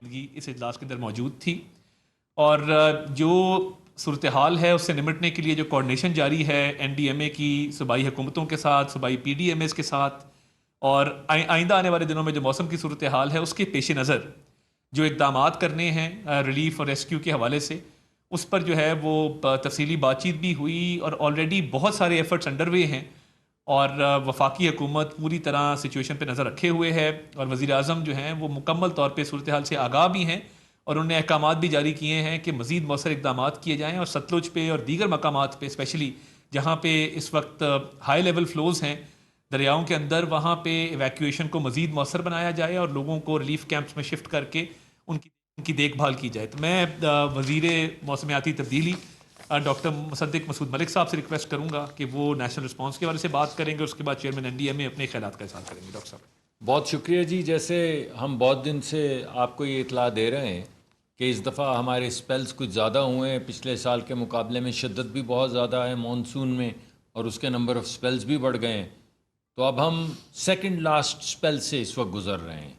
اس اجلاس کے اندر موجود تھی، اور جو صورتحال ہے اس سے نمٹنے کے لیے جو کوارڈینیشن جاری ہے این ڈی ایم اے کی صوبائی حکومتوں کے ساتھ، صوبائی پی ڈی ایم ایز کے ساتھ، اور آئندہ آنے والے دنوں میں جو موسم کی صورتحال ہے اس کے پیش نظر جو اقدامات کرنے ہیں ریلیف اور ریسکیو کے حوالے سے، اس پر جو ہے وہ تفصیلی بات چیت بھی ہوئی، اور آلریڈی بہت سارے ایفرٹس انڈر وے ہیں، اور وفاقی حکومت پوری طرح سچویشن پہ نظر رکھے ہوئے ہے، اور وزیر اعظم جو ہیں وہ مکمل طور پہ صورتحال سے آگاہ بھی ہیں، اور انہوں نے احکامات بھی جاری کیے ہیں کہ مزید مؤثر اقدامات کیے جائیں، اور ستلج پہ اور دیگر مقامات پہ اسپیشلی جہاں پہ اس وقت ہائی لیول فلوز ہیں دریاؤں کے اندر، وہاں پہ ایویکویشن کو مزید مؤثر بنایا جائے اور لوگوں کو ریلیف کیمپس میں شفٹ کر کے ان کی دیکھ بھال کی جائے۔ تو میں وزیر موسمیاتی تبدیلی ڈاکٹر مصدق مسعود ملک صاحب سے ریکویسٹ کروں گا کہ وہ نیشنل رسپانس کے بارے سے بات کریں گے، اس کے بعد چیئرمین این ڈی ایم اے اپنے خیالات کا اظہار کریں گے۔ ڈاکٹر صاحب بہت شکریہ جی۔ جیسے ہم بہت دن سے آپ کو یہ اطلاع دے رہے ہیں کہ اس دفعہ ہمارے اسپیلز کچھ زیادہ ہوئے ہیں، پچھلے سال کے مقابلے میں شدت بھی بہت زیادہ ہے مانسون میں، اور اس کے نمبر آف اسپیلز بھی بڑھ گئے ہیں۔ تو اب ہم سیکنڈ لاسٹ اسپیل سے اس وقت گزر رہے ہیں۔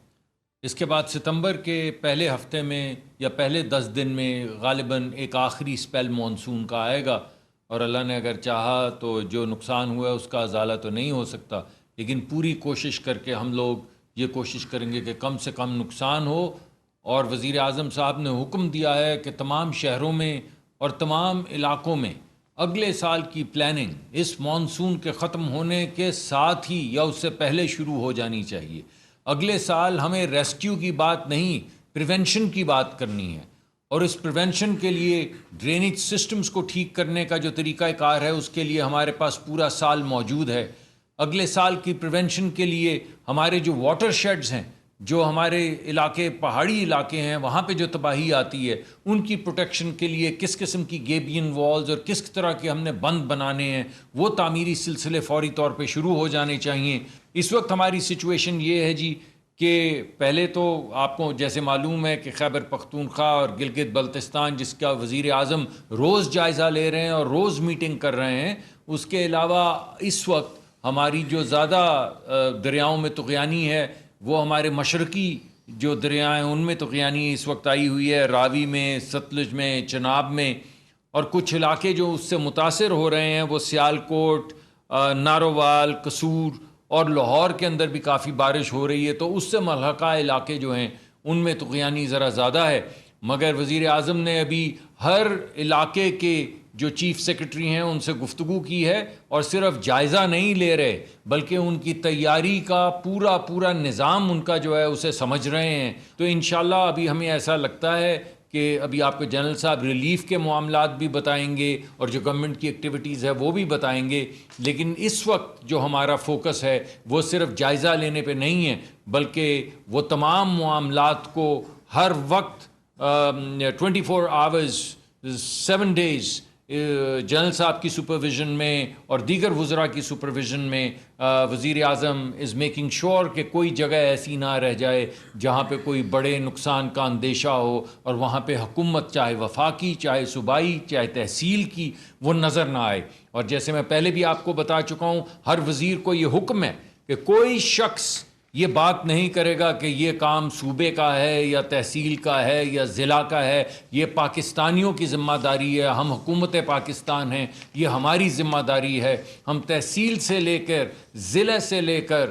اس کے بعد ستمبر کے پہلے ہفتے میں یا پہلے 10 دن میں غالباً ایک آخری اسپیل مانسون کا آئے گا، اور اللہ نے اگر چاہا تو جو نقصان ہوا ہے اس کا ازالہ تو نہیں ہو سکتا، لیکن پوری کوشش کر کے ہم لوگ یہ کوشش کریں گے کہ کم سے کم نقصان ہو۔ اور وزیر اعظم صاحب نے حکم دیا ہے کہ تمام شہروں میں اور تمام علاقوں میں اگلے سال کی پلاننگ اس مانسون کے ختم ہونے کے ساتھ ہی یا اس سے پہلے شروع ہو جانی چاہیے۔ اگلے سال ہمیں ریسکیو کی بات نہیں، پریونشن کی بات کرنی ہے، اور اس پریونشن کے لیے ڈرینیج سسٹمز کو ٹھیک کرنے کا جو طریقہ کار ہے اس کے لیے ہمارے پاس پورا سال موجود ہے۔ اگلے سال کی پریونشن کے لیے ہمارے جو واٹر شیڈز ہیں، جو ہمارے علاقے پہاڑی علاقے ہیں وہاں پہ جو تباہی آتی ہے، ان کی پروٹیکشن کے لیے کس قسم کی گیبین والز اور کس طرح کے ہم نے بند بنانے ہیں، وہ تعمیری سلسلے فوری طور پہ شروع ہو جانے چاہیے۔ اس وقت ہماری سچویشن یہ ہے جی کہ پہلے تو آپ کو جیسے معلوم ہے کہ خیبر پختونخوا اور گلگت بلتستان، جس کا وزیر اعظم روز جائزہ لے رہے ہیں اور روز میٹنگ کر رہے ہیں، اس کے علاوہ اس وقت ہماری جو زیادہ دریاؤں میں طغیانی ہے وہ ہمارے مشرقی جو دریا ہیں ان میں طغیانی اس وقت آئی ہوئی ہے، راوی میں، ستلج میں، چناب میں، اور کچھ علاقے جو اس سے متاثر ہو رہے ہیں وہ سیالکوٹ، نارووال، قصور اور لاہور کے اندر بھی کافی بارش ہو رہی ہے، تو اس سے ملحقہ علاقے جو ہیں ان میں طغیانی ذرا زیادہ ہے۔ مگر وزیر اعظم نے ابھی ہر علاقے کے جو چیف سیکرٹری ہیں ان سے گفتگو کی ہے، اور صرف جائزہ نہیں لے رہے بلکہ ان کی تیاری کا پورا نظام ان کا جو ہے اسے سمجھ رہے ہیں۔ تو انشاءاللہ ابھی ہمیں ایسا لگتا ہے کہ ابھی آپ کو جنرل صاحب ریلیف کے معاملات بھی بتائیں گے اور جو گورنمنٹ کی ایکٹیویٹیز ہے وہ بھی بتائیں گے، لیکن اس وقت جو ہمارا فوکس ہے وہ صرف جائزہ لینے پہ نہیں ہے، بلکہ وہ تمام معاملات کو ہر وقت 24 آورز 7 ڈیز جنرل صاحب کی سپرویژن میں اور دیگر وزراء کی سپرویژن میں وزیر اعظم از میکنگ شور کہ کوئی جگہ ایسی نہ رہ جائے جہاں پہ کوئی بڑے نقصان کا اندیشہ ہو، اور وہاں پہ حکومت چاہے وفاقی، چاہے صوبائی، چاہے تحصیل کی، وہ نظر نہ آئے۔ اور جیسے میں پہلے بھی آپ کو بتا چکا ہوں، ہر وزیر کو یہ حکم ہے کہ کوئی شخص یہ بات نہیں کرے گا کہ یہ کام صوبے کا ہے یا تحصیل کا ہے یا ضلع کا ہے، یہ پاکستانیوں کی ذمہ داری ہے، ہم حکومت پاکستان ہیں، یہ ہماری ذمہ داری ہے۔ ہم تحصیل سے لے کر ضلع سے لے کر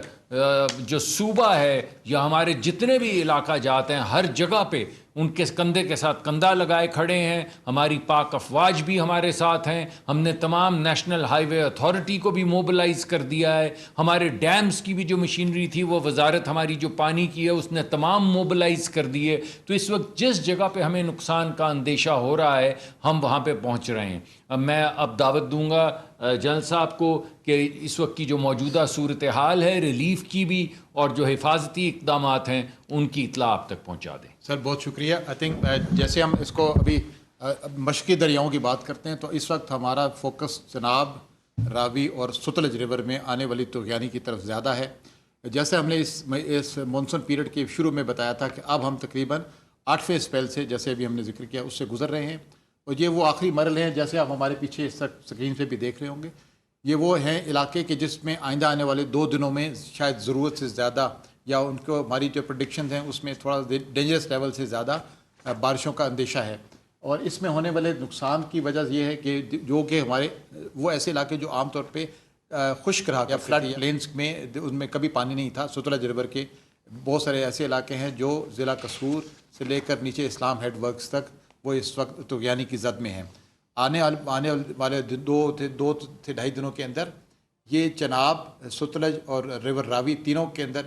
جو صوبہ ہے یا ہمارے جتنے بھی علاقہ جات ہیں، ہر جگہ پہ ان کے کندھے کے ساتھ کندھا لگائے کھڑے ہیں۔ ہماری پاک افواج بھی ہمارے ساتھ ہیں، ہم نے تمام نیشنل ہائی وے اتھارٹی کو بھی موبلائز کر دیا ہے، ہمارے ڈیمز کی بھی جو مشینری تھی وہ وزارت ہماری جو پانی کی ہے اس نے تمام موبلائز کر دیے۔ تو اس وقت جس جگہ پہ ہمیں نقصان کا اندیشہ ہو رہا ہے ہم وہاں پہ پہنچ رہے ہیں۔ میں اب دعوت دوں گا جنرل صاحب کو کہ اس وقت کی جو موجودہ صورتحال ہے ریلیف کی بھی اور جو حفاظتی اقدامات ہیں ان کی اطلاع آپ تک پہنچا دیں۔ سر بہت شکریہ۔ آئی تھنک جیسے ہم اس کو ابھی مشرقی دریاؤں کی بات کرتے ہیں تو اس وقت ہمارا فوکس چناب، راوی اور ستلج ریور میں آنے والی طغیانی کی طرف زیادہ ہے۔ جیسے ہم نے اس مانسون پیریڈ کے شروع میں بتایا تھا کہ اب ہم تقریباً 8ویں اسپیل سے، جیسے ابھی ہم نے ذکر کیا، اس سے گزر رہے ہیں، اور یہ وہ آخری مرحلے ہیں جیسے آپ ہمارے پیچھے اس اسکرین پہ بھی دیکھ رہے ہوں گے۔ یہ وہ ہیں علاقے کہ جس میں آئندہ آنے والے 2 دنوں میں شاید ضرورت سے زیادہ یا ان کو ہماری جو پرڈکشنز ہیں اس میں تھوڑا ڈینجرس لیول سے زیادہ بارشوں کا اندیشہ ہے. اور اس میں ہونے والے نقصان کی وجہ یہ ہے کہ جو کہ ہمارے وہ ایسے علاقے جو عام طور پہ خشک رہا یا فلڈ پلینس میں ان میں کبھی پانی نہیں تھا، ستلج ریور کے بہت سارے ایسے علاقے ہیں جو ضلع قصور سے لے کر نیچے اسلام ہیڈ ورکس تک وہ اس وقت طغیانی کی زد میں ہیں. آنے والے 2 سے 2.5 دنوں کے اندر یہ چناب، ستلج اور ریور راوی تینوں کے اندر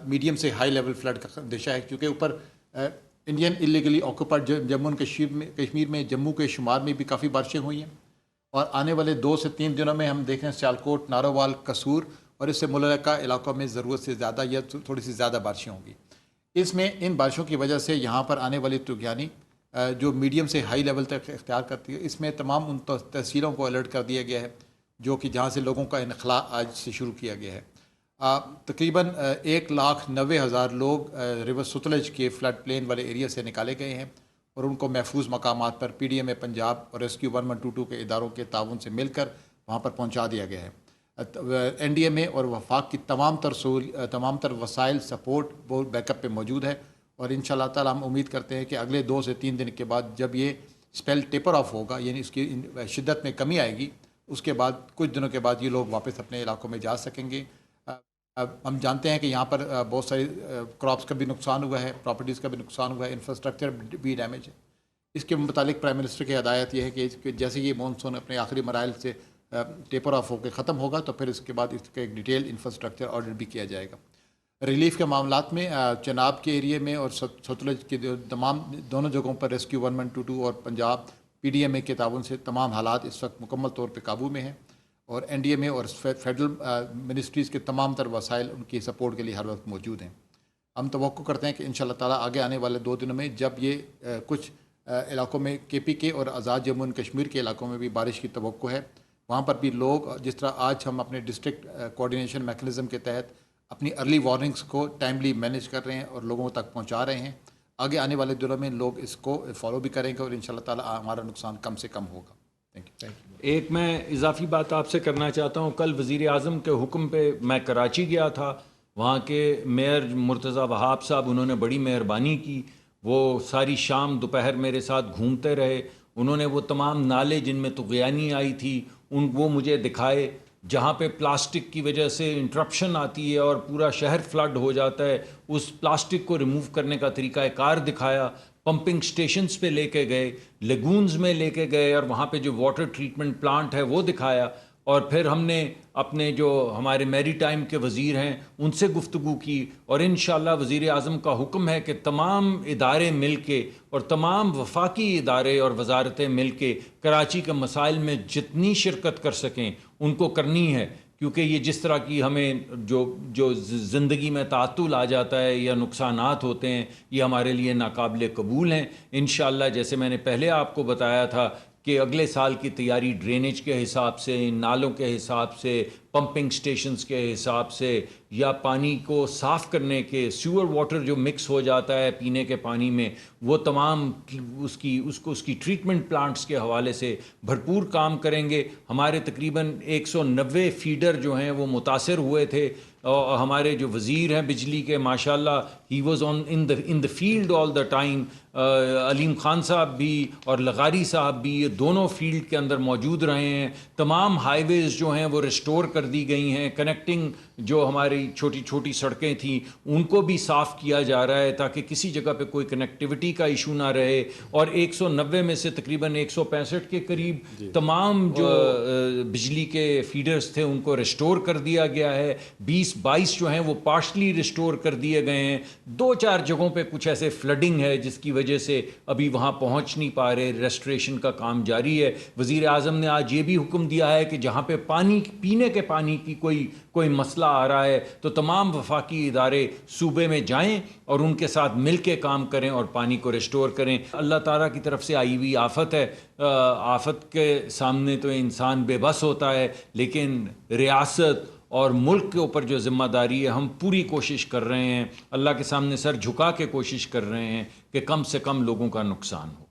میڈیم سے ہائی لیول فلڈ کا اندیشہ ہے، کیونکہ اوپر انڈین ایلیگلی آکوپائڈ جموں کشمیر میں جموں کے شمال میں بھی کافی بارشیں ہوئی ہیں. اور آنے والے 2 سے 3 دنوں میں ہم دیکھ رہے ہیں سیالکوٹ، نارووال، قصور اور اس سے متعلقہ علاقوں میں ضرورت سے زیادہ یا تھوڑی سی زیادہ بارشیں ہوں گی. اس میں ان بارشوں کی وجہ سے یہاں پر آنے والی طغیانی جو میڈیم سے ہائی لیول تک اختیار کرتی ہے، اس میں تمام ان تحصیلوں کو الرٹ کر دیا گیا ہے جو کہ جہاں سے لوگوں کا انخلاء آج سے شروع کیا گیا ہے. تقریباً 1,90,000 لوگ ریور ستلج کے فلڈ پلین والے ایریا سے نکالے گئے ہیں اور ان کو محفوظ مقامات پر PDMA پنجاب اور ریسکیو 1122 کے اداروں کے تعاون سے مل کر وہاں پر پہنچا دیا گیا ہے. NDMA اور وفاق کی تمام تر وسائل سپورٹ وہ بیک اپ پہ موجود ہے. اور انشاءاللہ تعالی ہم امید کرتے ہیں کہ اگلے 2 سے 3 دن کے بعد جب یہ اسپیل ٹیپر آف ہوگا، یعنی اس کی شدت میں کمی آئے گی، اس کے بعد کچھ دنوں کے بعد یہ لوگ واپس اپنے علاقوں میں جا سکیں گے. ہم جانتے ہیں کہ یہاں پر بہت ساری کراپس کا بھی نقصان ہوا ہے، پراپرٹیز کا بھی نقصان ہوا ہے، انفراسٹرکچر بھی ڈیمیج ہے. اس کے متعلق پرائم منسٹر کی ہدایت یہ ہے کہ جیسے یہ مانسون اپنے آخری مراحل سے ٹیپر آف ہو کے ختم ہوگا تو پھر اس کے بعد اس کا ایک ڈیٹیل انفراسٹرکچر آڈٹ بھی کیا جائے گا. ریلیف کے معاملات میں چناب کے ایریے میں اور ستلج کے دونوں جگہوں پر ریسکیو 1122 اور پنجاب PDMA کے تعاون سے تمام حالات اس وقت مکمل طور پہ قابو میں ہیں. اور NDMA اور فیڈرل منسٹریز کے تمام تر وسائل ان کی سپورٹ کے لیے ہر وقت موجود ہیں. ہم توقع کرتے ہیں کہ انشاءاللہ تعالی آگے آنے والے 2 دنوں میں جب یہ کچھ علاقوں میں KPK اور آزاد جموں اینڈ کشمیر کے علاقوں میں بھی بارش کی توقع ہے، وہاں پر بھی لوگ جس طرح آج ہم اپنے ڈسٹرکٹ کوآرڈینیشن میکنزم کے تحت اپنی ارلی وارننگز کو ٹائملی مینیج کر رہے ہیں اور لوگوں تک پہنچا رہے ہیں، آگے آنے والے دنوں میں لوگ اس کو فالو بھی کریں گے اور انشاءاللہ تعالی ہمارا نقصان کم سے کم ہوگا. Thank you. ایک میں اضافی بات آپ سے کرنا چاہتا ہوں. کل وزیر اعظم کے حکم پہ میں کراچی گیا تھا، وہاں کے میئر مرتضیٰ وہاب صاحب انہوں نے بڑی مہربانی کی، وہ ساری شام دوپہر میرے ساتھ گھومتے رہے. انہوں نے وہ تمام نالے جن میں طغیانی آئی تھی وہ مجھے دکھائے، جہاں پہ پلاسٹک کی وجہ سے انٹرپشن آتی ہے اور پورا شہر فلڈ ہو جاتا ہے، اس پلاسٹک کو ریموو کرنے کا طریقہ کار دکھایا. پمپنگ سٹیشنز پہ لے کے گئے، لیگونز میں لے کے گئے اور وہاں پہ جو واٹر ٹریٹمنٹ پلانٹ ہے وہ دکھایا. اور پھر ہم نے اپنے جو ہمارے میری ٹائم کے وزیر ہیں ان سے گفتگو کی، اور انشاءاللہ وزیر اعظم کا حکم ہے کہ تمام ادارے مل کے اور تمام وفاقی ادارے اور وزارتیں مل کے کراچی کے مسائل میں جتنی شرکت کر سکیں ان کو کرنی ہے. کیونکہ یہ جس طرح کی ہمیں جو زندگی میں تعطل آ جاتا ہے یا نقصانات ہوتے ہیں، یہ ہمارے لیے ناقابل قبول ہیں. انشاءاللہ جیسے میں نے پہلے آپ کو بتایا تھا کہ اگلے سال کی تیاری ڈرینیج کے حساب سے، نالوں کے حساب سے، پمپنگ سٹیشنز کے حساب سے، یا پانی کو صاف کرنے کے سیور واٹر جو مکس ہو جاتا ہے پینے کے پانی میں، وہ تمام اس کی ٹریٹمنٹ پلانٹس کے حوالے سے بھرپور کام کریں گے. ہمارے تقریباً 190 فیڈر جو ہیں وہ متاثر ہوئے تھے، اور ہمارے جو وزیر ہیں بجلی کے ماشاءاللہ ہی was in the field all the time. Aleem Khan صاحب بھی اور لغاری صاحب بھی یہ دونوں فیلڈ کے اندر موجود رہے ہیں. تمام ہائی ویز جو ہیں وہ ریسٹور کر دی گئی ہیں. کنیکٹنگ جو ہماری چھوٹی چھوٹی سڑکیں تھیں ان کو بھی صاف کیا جا رہا ہے تاکہ کسی جگہ پہ کوئی کنیکٹیوٹی کا ایشو نہ رہے. اور 190 میں سے تقریباً 165 کے قریب تمام جو بجلی کے فیڈرز تھے ان کو ریسٹور کر دیا گیا ہے. 20-22 جو ہیں وہ پارشلی ریسٹور کر دیے گئے ہیں. 2-4 جگہوں پہ کچھ ایسے فلڈنگ ہے جس کی وجہ سے ابھی وہاں پہنچ نہیں پا رہے. ریسٹوریشن کا کام جاری ہے. وزیر اعظم نے آج یہ بھی حکم دیا ہے کہ جہاں پہ پانی پینے کے پانی کی کوئی مسئلہ آ رہا ہے تو تمام وفاقی ادارے صوبے میں جائیں اور ان کے ساتھ مل کے کام کریں اور پانی کو ریسٹور کریں. اللہ تعالیٰ کی طرف سے آئی ہوئی آفت ہے. آفت کے سامنے تو انسان بے بس ہوتا ہے، لیکن ریاست اور ملک کے اوپر جو ذمہ داری ہے ہم پوری کوشش کر رہے ہیں، اللہ کے سامنے سر جھکا کے کوشش کر رہے ہیں کہ کم سے کم لوگوں کا نقصان ہو.